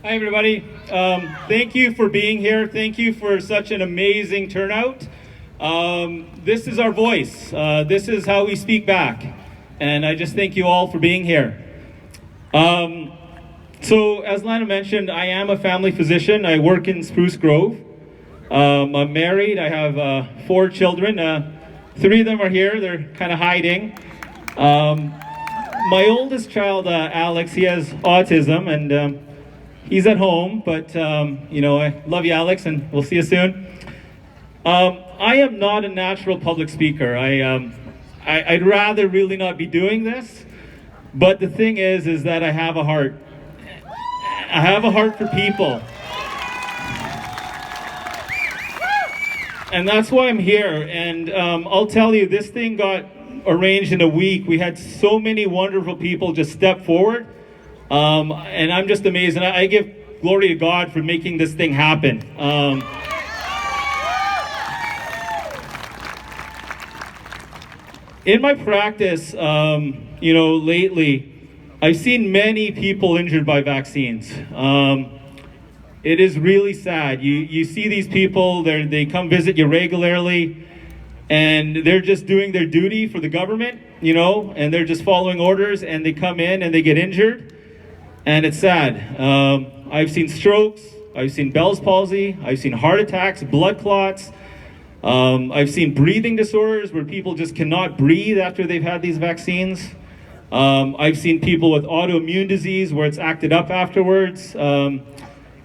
Hi, everybody. Thank you for being here. Thank you for such an amazing turnout. This is our voice. This is how we speak back. And I just thank you all for being here. So, as Lana mentioned, I am a family physician. I work in Spruce Grove. I'm married. I have 4 children. 3 of them are here. They're kind of hiding. My oldest child, Alex, he has autism, and he's at home, but, I love you, Alex, and we'll see you soon. I am not a natural public speaker. I'd rather really not be doing this, but the thing is that I have a heart. I have a heart for people. And that's why I'm here, and I'll tell you, this thing got arranged in a week. We had so many wonderful people just step forward. And I'm just amazed, and I give glory to God for making this thing happen. In my practice, lately, I've seen many people injured by vaccines. It is really sad. You see these people, they come visit you regularly, and they're just doing their duty for the government, and they're just following orders, and they come in and they get injured. And it's sad. I've seen strokes, I've seen Bell's palsy, I've seen heart attacks, blood clots. I've seen breathing disorders where people just cannot breathe after they've had these vaccines. I've seen people with autoimmune disease where it's acted up afterwards.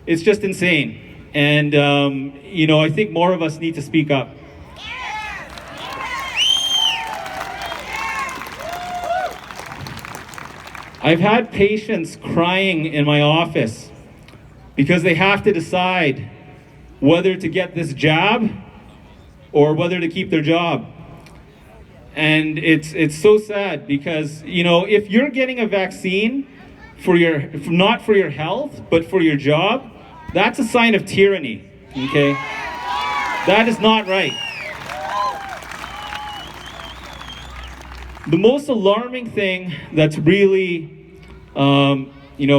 It's just insane. And, I think more of us need to speak up. I've had patients crying in my office because they have to decide whether to get this jab or whether to keep their job. And it's so sad because, if you're getting a vaccine not for your health, but for your job, that's a sign of tyranny, okay? That is not right. The most alarming thing that's really,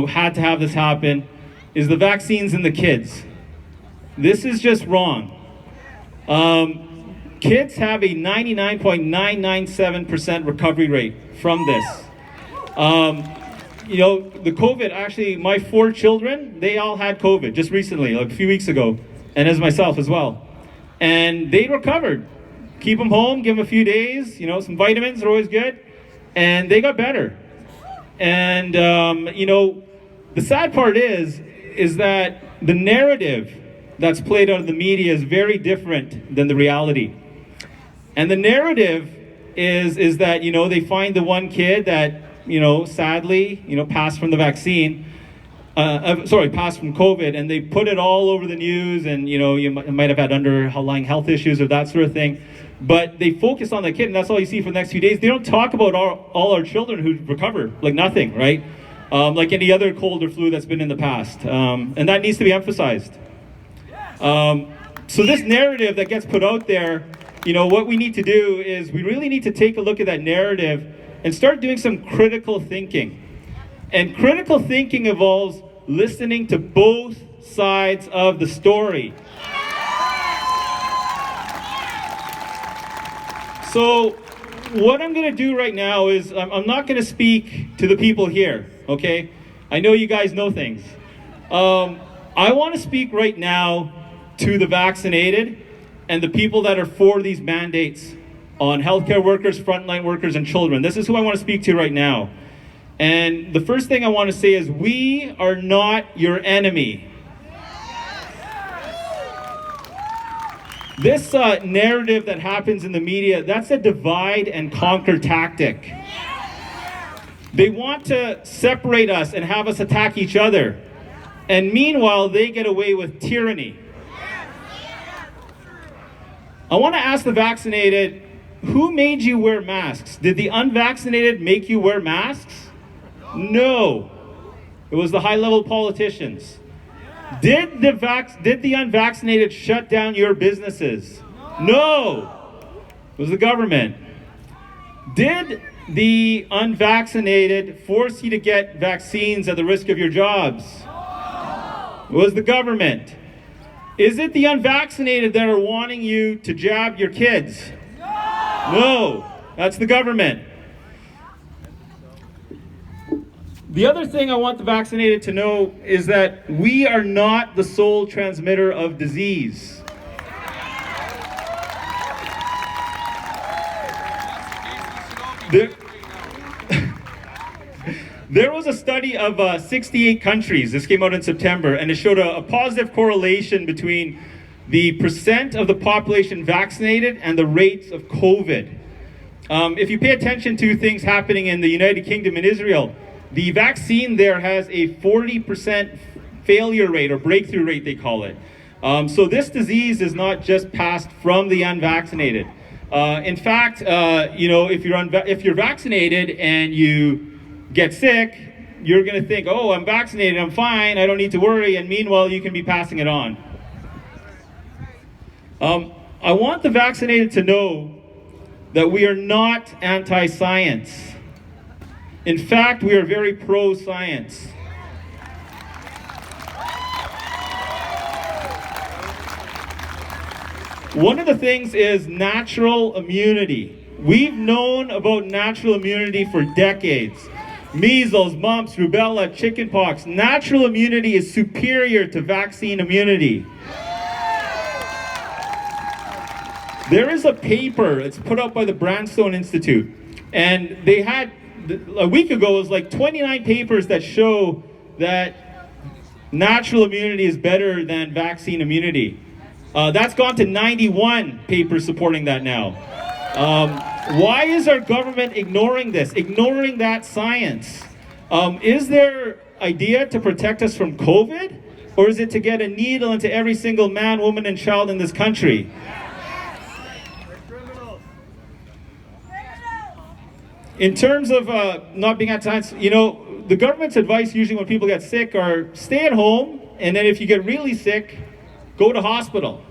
had to have this happen is the vaccines in the kids. This is just wrong. Kids have a 99.997% recovery rate from this. The COVID, actually, my 4 children, they all had COVID just recently, like a few weeks ago, and as myself as well. And they recovered. Keep them home, give them a few days, some vitamins are always good, and they got better. And, the sad part is that the narrative that's played out of the media is very different than the reality. And the narrative is that, they find the one kid that, sadly, passed from the vaccine, passed from COVID, and they put it all over the news, and, you might have had underlying health issues or that sort of thing. But they focus on the kid, and that's all you see for the next few days. They don't talk about all our children who recover, like nothing, right? Like any other cold or flu that's been in the past. And that needs to be emphasized. So this narrative that gets put out there, what we need to do is we really need to take a look at that narrative and start doing some critical thinking. And critical thinking involves listening to both sides of the story. So what I'm going to do right now is I'm not going to speak to the people here, okay? I know you guys know things. I want to speak right now to the vaccinated and the people that are for these mandates on healthcare workers, frontline workers, and children. This is who I want to speak to right now. And the first thing I want to say is we are not your enemy. This narrative that happens in the media, that's a divide and conquer tactic. They want to separate us and have us attack each other. And meanwhile, they get away with tyranny. I want to ask the vaccinated, who made you wear masks? Did the unvaccinated make you wear masks? No. It was the high-level politicians. Did the unvaccinated shut down your businesses? No. It was the government. Did the unvaccinated force you to get vaccines at the risk of your jobs? Was the government. Is it the unvaccinated that are wanting you to jab your kids? No, that's the government. The other thing I want the vaccinated to know is that we are not the sole transmitter of disease. There was a study of 68 countries, this came out in September, and it showed a positive correlation between the percent of the population vaccinated and the rates of COVID. If you pay attention to things happening in the United Kingdom and Israel, the vaccine there has a 40% failure rate, or breakthrough rate they call it. So this disease is not just passed from the unvaccinated. In fact, if you're vaccinated and you get sick, you're going to think, oh, I'm vaccinated, I'm fine, I don't need to worry, and meanwhile you can be passing it on. I want the vaccinated to know that we are not anti-science. In fact, we are very pro-science. One of the things is natural immunity. We've known about natural immunity for decades. Measles, mumps, rubella, chickenpox. Natural immunity is superior to vaccine immunity. There is a paper, it's put out by the Brandstone Institute, and they had, a week ago, it was like 29 papers that show that natural immunity is better than vaccine immunity. That's gone to 91 papers supporting that now. Why is our government ignoring this, ignoring that science? Is their idea to protect us from COVID? Or is it to get a needle into every single man, woman, and child in this country? In terms of not being anti-science, the government's advice usually when people get sick are stay at home, and then if you get really sick, go to hospital.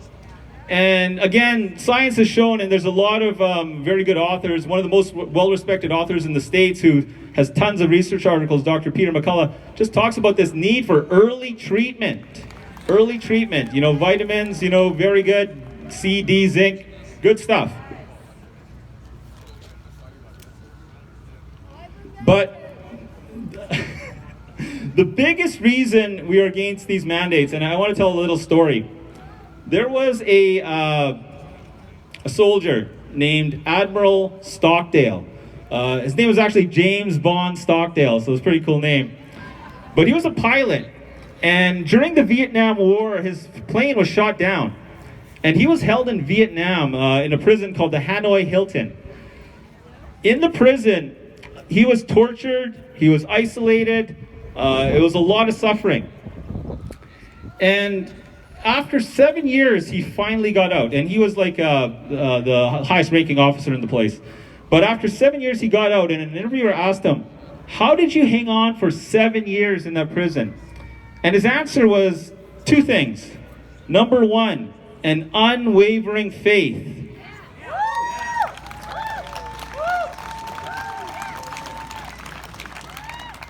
And again, science has shown, and there's a lot of very good authors, one of the most well-respected authors in the States who has tons of research articles, Dr. Peter McCullough, just talks about this need for early treatment. Early treatment, vitamins, very good, C, D, zinc, good stuff. But the biggest reason we are against these mandates, and I want to tell a little story. There was a soldier named Admiral Stockdale. His name was actually James Bond Stockdale, so it was a pretty cool name. But he was a pilot, and during the Vietnam War, his plane was shot down. And he was held in Vietnam in a prison called the Hanoi Hilton. In the prison, he was tortured, he was isolated, it was a lot of suffering. And after 7 years, he finally got out, and he was like the highest ranking officer in the place. But after 7 years, he got out, and an interviewer asked him, how did you hang on for 7 years in that prison? And his answer was two things. Number one, an unwavering faith.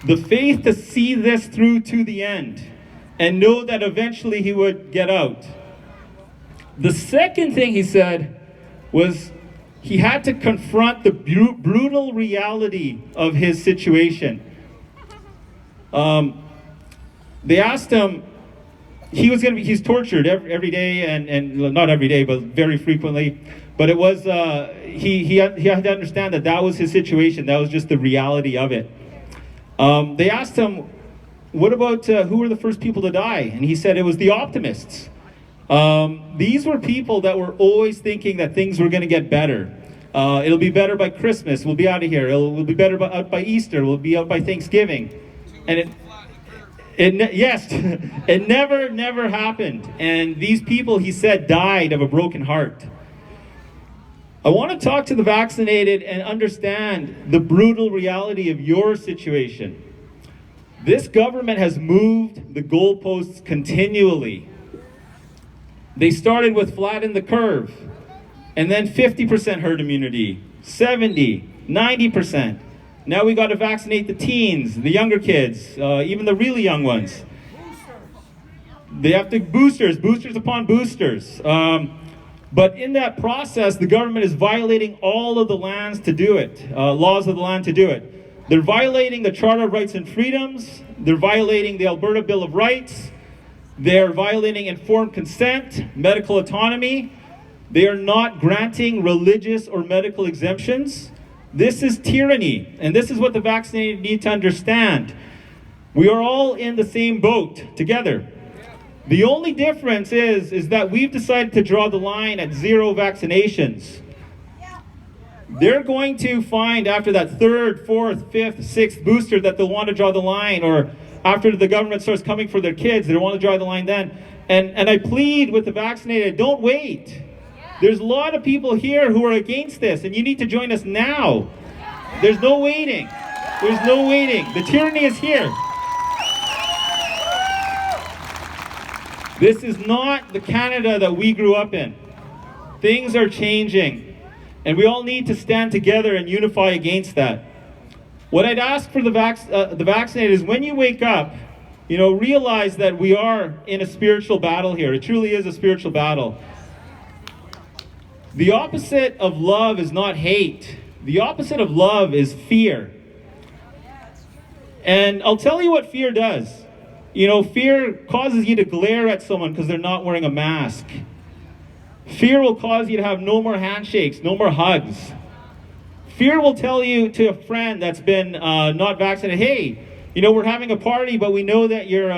The faith to see this through to the end and know that eventually he would get out. The second thing he said was he had to confront the brutal reality of his situation. They asked him, he's tortured every day, and not every day, but very frequently. But it was, he had to understand that was his situation. That was just the reality of it. They asked him, what about who were the first people to die? And he said it was the optimists. These were people that were always thinking that things were going to get better. It'll be better by Christmas. We'll be out of here. We'll be better out by Easter. We'll be out by Thanksgiving. And yes, it never happened. And these people, he said, died of a broken heart. I want to talk to the vaccinated and understand the brutal reality of your situation. This government has moved the goalposts continually. They started with flatten the curve, and then 50% herd immunity, 70, 90%. Now we got to vaccinate the teens, the younger kids, even the really young ones. They have to boosters upon boosters. But in that process, the government is violating all of the lands to do it, laws of the land to do it. They're violating the Charter of Rights and Freedoms. They're violating the Alberta Bill of Rights. They're violating informed consent, medical autonomy. They are not granting religious or medical exemptions. This is tyranny, and this is what the vaccinated need to understand. We are all in the same boat together. The only difference is that we've decided to draw the line at 0 vaccinations. They're going to find after that 3rd, 4th, 5th, 6th booster that they'll want to draw the line, or after the government starts coming for their kids, they want to draw the line then. And I plead with the vaccinated, don't wait. There's a lot of people here who are against this, and you need to join us now. There's no waiting. There's no waiting. The tyranny is here. This is not the Canada that we grew up in. Things are changing, and we all need to stand together and unify against that. What I'd ask for the vaccinated is when you wake up, realize that we are in a spiritual battle here. It truly is a spiritual battle. The opposite of love is not hate. The opposite of love is fear. And I'll tell you what fear does. Fear causes you to glare at someone because they're not wearing a mask. Fear will cause you to have no more handshakes, no more hugs. Fear will tell you to a friend that's been not vaccinated, hey, we're having a party, but we know that you're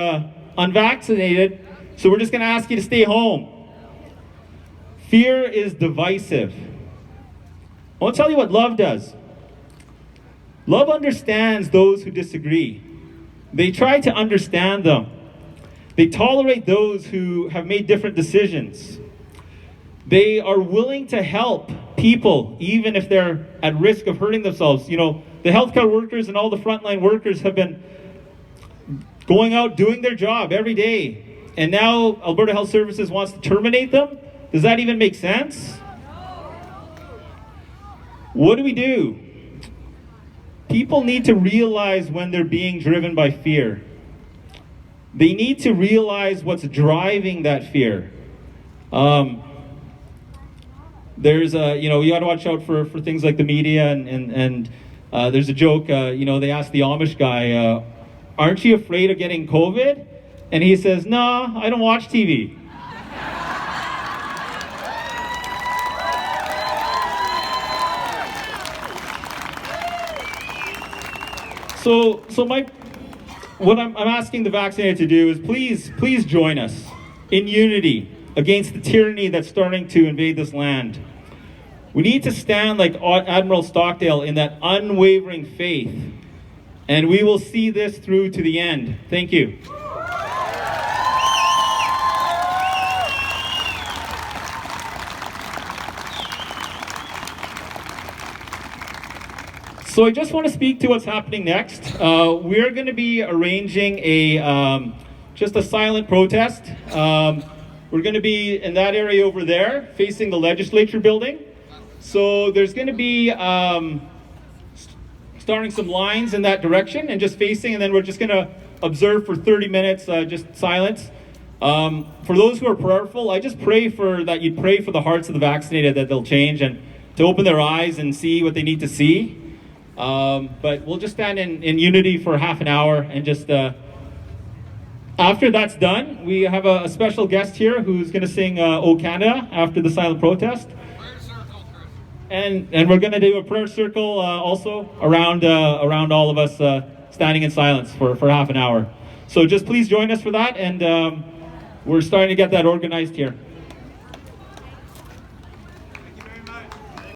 unvaccinated, so we're just going to ask you to stay home. Fear is divisive. I want to tell you what love does. Love understands those who disagree. They try to understand them. They tolerate those who have made different decisions. They are willing to help people, even if they're at risk of hurting themselves. The healthcare workers and all the frontline workers have been going out doing their job every day. And now Alberta Health Services wants to terminate them? Does that even make sense? What do? People need to realize when they're being driven by fear. They need to realize what's driving that fear. There's you got to watch out for things like the media and there's a joke, they asked the Amish guy, aren't you afraid of getting COVID? And he says, no, I don't watch TV. So what I'm asking the vaccinated to do is please join us in unity against the tyranny that's starting to invade this land. We need to stand like Admiral Stockdale in that unwavering faith, and we will see this through to the end. Thank you. So I just want to speak to what's happening next. We're going to be arranging just a silent protest. We're going to be in that area over there, facing the legislature building. So there's going to be starting some lines in that direction and just facing, and then we're just going to observe for 30 minutes, just silence. For those who are prayerful, I just pray that you pray for the hearts of the vaccinated, that they'll change and to open their eyes and see what they need to see. But we'll just stand in unity for half an hour, and just after that's done, we have a special guest here who's going to sing O Canada after the silent protest. And we're going to do a prayer circle also around all of us standing in silence for half an hour. So just please join us for that, and we're starting to get that organized here.